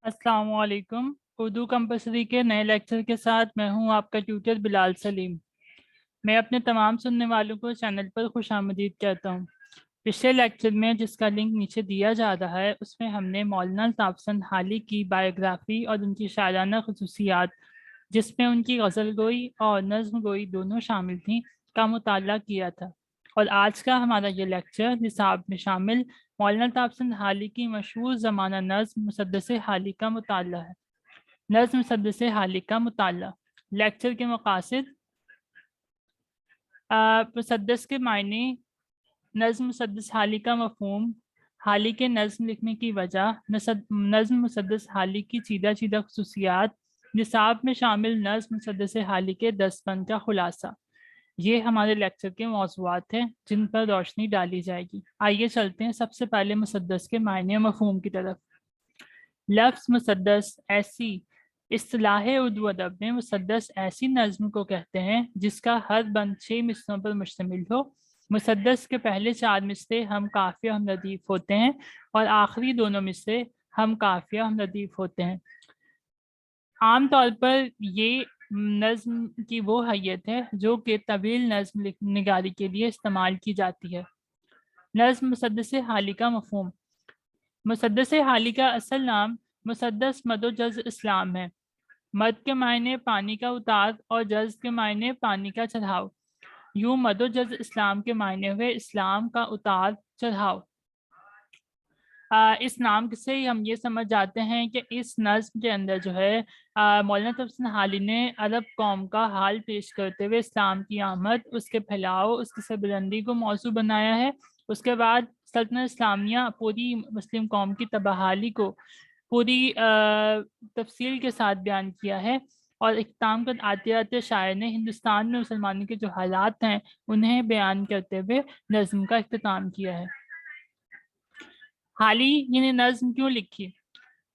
अस्सलाम वालेकुम। उर्दू कंपलसरी के नए लेक्चर के साथ मैं हूं आपका ट्यूटर बिलाल सलीम। मैं अपने तमाम सुनने वालों को चैनल पर खुशामदीद कहता हूं। पिछले लेक्चर में जिसका लिंक नीचे दिया जा रहा है उसमें हमने मौलाना अल्ताफ चंद हाली की बायोग्राफी और उनकी शायराना खसूसियात, जिसमें उनकी गज़ल गोई और नज़्म गोई दोनों शामिल थीं, का मुताला किया था। और आज का हमारा ये लेक्चर निसाब में शामिल मौलाना अल्ताफ चंद हाली की मशहूर ज़माना नज़्म मुसद्दस हाली का मुताला है। नज़्म मुसद्दस हाली का मुताला। लेक्चर के मकासद: मुसद्दस के मायने, नज़्म मुसद्दस हाली का मफहूम, हाली के नज़्म लिखने की वजह, नज़्म मुसद्दस हाली की चीदा चीदा खसूसियात, निसाब में शामिल नज़्म मुसद्दस हाली के 10 फन का खुलासा। ये हमारे लेक्चर के मौज़ूआत हैं जिन पर रोशनी डाली जाएगी। आइए चलते हैं सबसे पहले मुसद्दस के मायने और मफहूम की तरफ। लफ्ज़ मुसद्दस ऐसी इस्तिलाह उर्दू अदब में मुसद्दस ऐसी नज़्म को कहते हैं जिसका हर बंद 6 मिसरों पर मुश्तमिल हो। मुसद्दस के पहले 4 मिसरे हम काफिया हम लतीफ़ होते हैं और आखिरी दोनों मिसरे हम काफिया हम लतीफ़ होते हैं। आम तौर पर ये नज़्म की वो हैयत है जो कि तवील नज़्म निगारी के लिए इस्तेमाल की जाती है। नज़्म मुसद्दस हाली का मफहूम। मुसद्दस हाली का असल नाम मुसद्दस मदो जज़ इस्लाम है। मद के मायने पानी का उतार और जज़ के मायने पानी का चढ़ाव। यूं मदो जज़ इस्लाम के मायने हुए इस्लाम का उतार चढ़ाव। इस नाम से ही हम ये समझ जाते हैं कि इस नज़्म के अंदर जो है मौलाना तफसन हाली ने अरब कौम का हाल पेश करते हुए इस्लाम की आमद, उसके फैलाव, उसकी सरबुलंदी को मौजू बनाया है। उसके बाद सल्तनत इस्लामिया पूरी मुस्लिम कौम की तबाहाली को पूरी तफसील के साथ बयान किया है। और इख्तिताम कर आते आते शायर ने हिंदुस्तान में मुसलमानों के जो हालात हैं उन्हें बयान करते हुए नज़्म का इख्तिताम किया है। हाली ने नज़्म क्यों लिखी?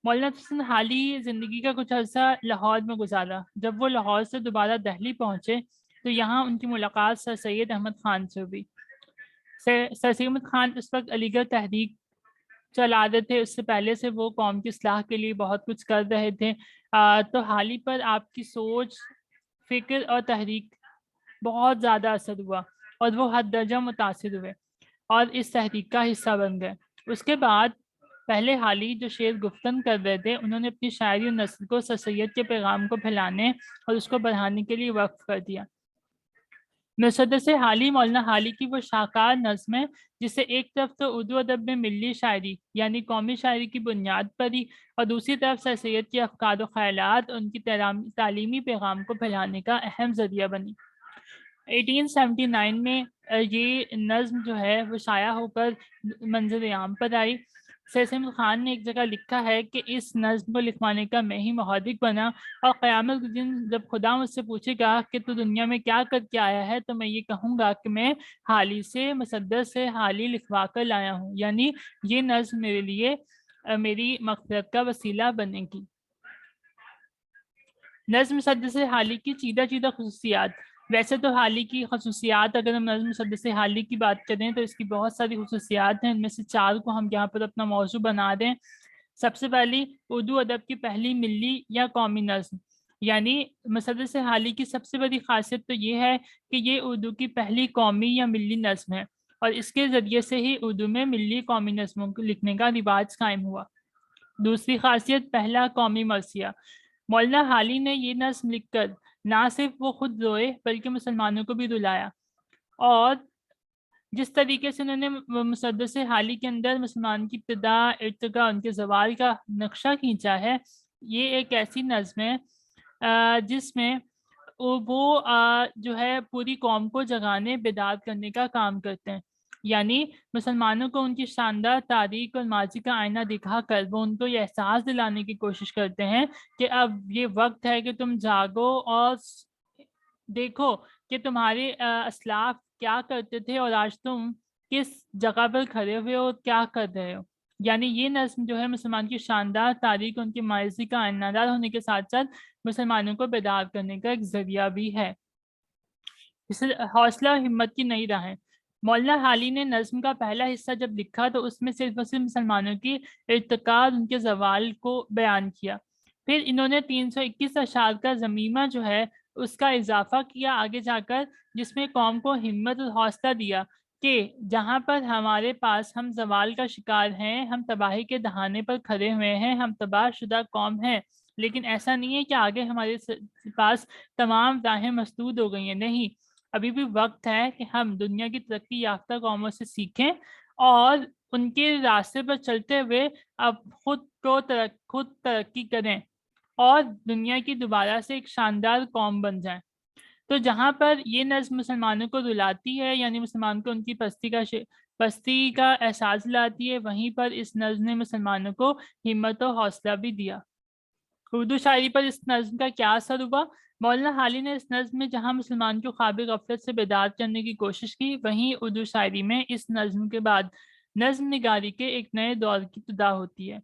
मौलाना हसन हाली ज़िंदगी का कुछ अरसा लाहौर में गुजारा। जब वो लाहौर से दोबारा दिल्ली पहुँचे तो यहाँ उनकी मुलाकात सर सैयद अहमद ख़ान से हुई। सर सैयद अहमद ख़ान उस वक्त अलीगढ़ तहरीक चला रहे थे। उससे पहले से वो कौम की इस्लाह के लिए बहुत कुछ कर रहे थे। तो हाली पर आपकी सोच, फ़िक्र और तहरीक बहुत ज़्यादा असर हुआ और वो हद दर्जा मुतासिर हुए और इस तहरीक का हिस्सा बन गए। उसके बाद पहले हाली जो शेर गुफ्तन कर रहे थे उन्होंने अपनी शायरी और नस्ल को सर सैयद के पैगाम को फैलाने और उसको बढ़ाने के लिए वक्फ कर दिया। मुसद्दस हाली मौलाना हाली की वो शाहकार नज़्म है जिसे एक तरफ तो उर्दू अदब में मिल्ली शायरी यानी कौमी शायरी की बुनियाद पड़ी और दूसरी तरफ सर सैयद के अफकार व ख्यालात उनकी तालीमी पैगाम को फैलाने का अहम जरिया बनी। 1879 में ये नज़्म जो है वो शाया होकर मंजर आम पर आई। सैयद अहमद ख़ान ने एक जगह लिखा है कि इस नज़्म को लिखवाने का मैं ही मुहादिक बना और क़यामत के दिन जब खुदा मुझसे पूछेगा कि तू दुनिया में क्या करके आया है तो मैं ये कहूँगा कि मैं हाली से मुसद्दस से हाली लिखवा कर लाया हूँ, यानी ये नज़्म मेरे लिए मेरी मग़फ़िरत का वसीला बनेगी। नज़्म मुसद्दस हाली की चीदा चीदा खसूसियात। वैसे तो हाली की खसूसियात अगर हम नज़्म मुसद्दस हाली की बात करें तो इसकी बहुत सारी खसूसियात हैं। इनमें से 4 को हम यहाँ पर अपना मौजू बना दें। सबसे पहली, उर्दू अदब की पहली मिल्ली या कौमी नज़्म, यानी मुसद्दस हाली की सबसे बड़ी खासियत तो ये है कि ये उर्दू की पहली कौमी या मिल्ली नज़्म है और इसके ज़रिए से ही उर्दू में मिल्ली कौमी नज़्मों को लिखने का रिवाज कायम हुआ। दूसरी खासियत, पहला कौमी मरसिया। मौलाना हाली ने ये नज़्म लिखकर ना सिर्फ वो खुद रोए बल्कि मुसलमानों को भी रुलाया। और जिस तरीके से उन्होंने मुसद्दस हाली के अंदर मुसलमान की इब्तिदा, इर्तिका, उनके ज़वाल का नक्शा खींचा है, ये एक ऐसी नज़्म है जिसमें वो जो है पूरी कौम को जगाने, बेदार करने का काम करते हैं। यानी मुसलमानों को उनकी शानदार तारीख और माजी का आईना दिखाकर वो उनको ये एहसास दिलाने की कोशिश करते हैं कि अब ये वक्त है कि तुम जागो और देखो कि तुम्हारे असलाफ क्या करते थे और आज तुम किस जगह पर खड़े हुए हो, क्या कर रहे हो। यानी ये नस्म जो है मुसलमान की शानदार तारीख, उनकी मायजी का आईनादार होने के साथ साथ मुसलमानों को बेदार करने का एक जरिया भी है। इसे हौसला हिम्मत की नई राहें। مولانا حالی نے نظم کا پہلا حصہ جب لکھا تو اس میں صرف اور صرف مسلمانوں کی ارتقاد، ان کے زوال کو بیان کیا۔ پھر انہوں نے 321 اشعار کا ضمیمہ جو ہے اس کا اضافہ کیا آگے جا کر، جس میں قوم کو ہمت اور حوصلہ دیا کہ جہاں پر ہمارے پاس ہم زوال کا شکار ہیں، ہم تباہی کے دہانے پر کھڑے ہوئے ہیں، ہم تباہ شدہ قوم ہیں، لیکن ایسا نہیں ہے کہ آگے ہمارے پاس تمام راہیں مسدود ہو گئی ہیں، نہیں، ابھی بھی وقت ہے کہ ہم دنیا کی ترقی یافتہ قوموں سے سیکھیں اور ان کے راستے پر چلتے ہوئے اب خود ترقی کریں اور دنیا کی دوبارہ سے ایک شاندار قوم بن جائیں۔ تو جہاں پر یہ نظم مسلمانوں کو رلاتی ہے، یعنی مسلمان کو ان کی پستی کا احساس دلاتی ہے، وہیں پر اس نظم نے مسلمانوں کو ہمت و حوصلہ بھی دیا۔ اردو شاعری پر اس نظم کا کیا اثر ہوا؟ مولانا حالی نے اس نظم میں جہاں مسلمان کو خواب غفلت سے بیدار کرنے کی کوشش کی، وہیں اردو شاعری میں اس نظم کے بعد نظم نگاری کے ایک نئے دور کی ابتدا ہوتی ہے۔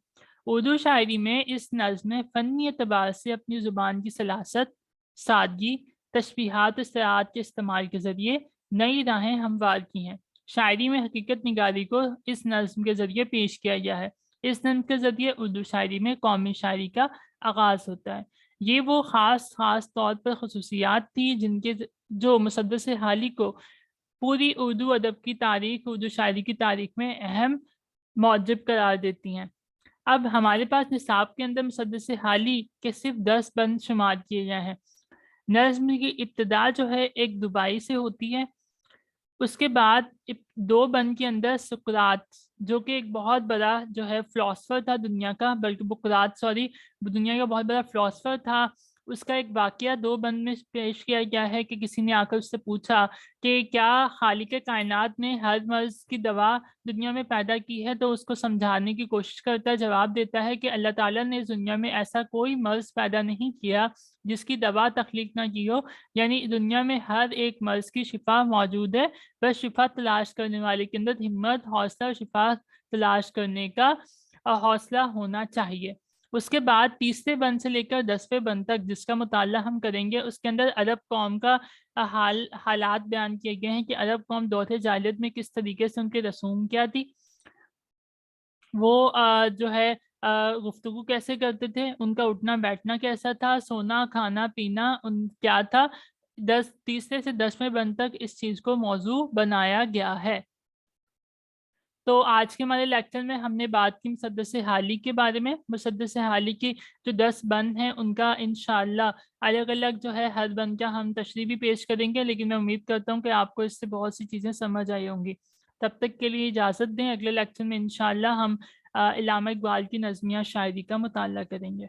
اردو شاعری میں اس نظم نے فنی اعتبار سے اپنی زبان کی سلاست، سادگی، تشبیہات و اصطلاحات کے استعمال کے ذریعے نئی راہیں ہموار کی ہیں۔ شاعری میں حقیقت نگاری کو اس نظم کے ذریعے پیش کیا گیا ہے۔ اس نظم کے ذریعے اردو شاعری میں قومی شاعری کا آغاز ہوتا ہے۔ یہ وہ خاص طور پر خصوصیات تھی جو مسدس حالی کو پوری اردو ادب کی تاریخ، اردو شاعری کی تاریخ میں اہم معجب قرار دیتی ہیں۔ اب ہمارے پاس نصاب کے اندر مسدس حالی کے صرف 10 بند شمار کیے گئے ہیں۔ نظم کی ابتدا جو ہے ایک دبائی سے ہوتی ہے، اس کے بعد 2 بند کے اندر سقراط جو کہ ایک بہت بڑا جو ہے فلاسفر تھا دنیا کا، بلکہ بقراط دنیا کا بہت بڑا فلاسفر تھا، اس کا ایک واقعہ 2 بند میں پیش کیا گیا ہے کہ کسی نے آ کر اس سے پوچھا کہ کیا خالق کائنات نے ہر مرض کی دوا دنیا میں پیدا کی ہے؟ تو اس کو سمجھانے کی کوشش کرتا ہے، جواب دیتا ہے کہ اللہ تعالیٰ نے اس دنیا میں ایسا کوئی مرض پیدا نہیں کیا جس کی دوا تخلیق نہ کی ہو، یعنی دنیا میں ہر ایک مرض کی شفا موجود ہے، بس شفا تلاش کرنے والے کے اندر ہمت، حوصلہ اور شفا تلاش کرنے کا حوصلہ ہونا چاہیے۔ اس کے بعد 30ویں بند سے لے کر 10ویں بند تک جس کا مطالعہ ہم کریں گے، اس کے اندر عرب قوم کا حالات بیان کیے گئے ہیں کہ عرب قوم دور جاہلیت میں کس طریقے سے ان کے رسوم کیا تھی، وہ جو ہے گفتگو کیسے کرتے تھے، ان کا اٹھنا بیٹھنا کیسا تھا، سونا کھانا پینا کیا تھا۔ 30ویں سے 10ویں بند تک اس چیز کو موضوع بنایا گیا ہے۔ تو آج کے ہمارے لیکچر میں ہم نے بات کی مسدس حالی کے بارے میں۔ مسدس حالی کی جو 10 بند ہیں ان کا انشاءاللہ الگ الگ جو ہے ہر بند کا ہم تشریح بھی پیش کریں گے، لیکن میں امید کرتا ہوں کہ آپ کو اس سے بہت سی چیزیں سمجھ آئی ہوں گی۔ تب تک کے لیے اجازت دیں، اگلے لیکچر میں انشاءاللہ ہم علامہ اقبال کی نظمیہ شاعری کا مطالعہ کریں گے۔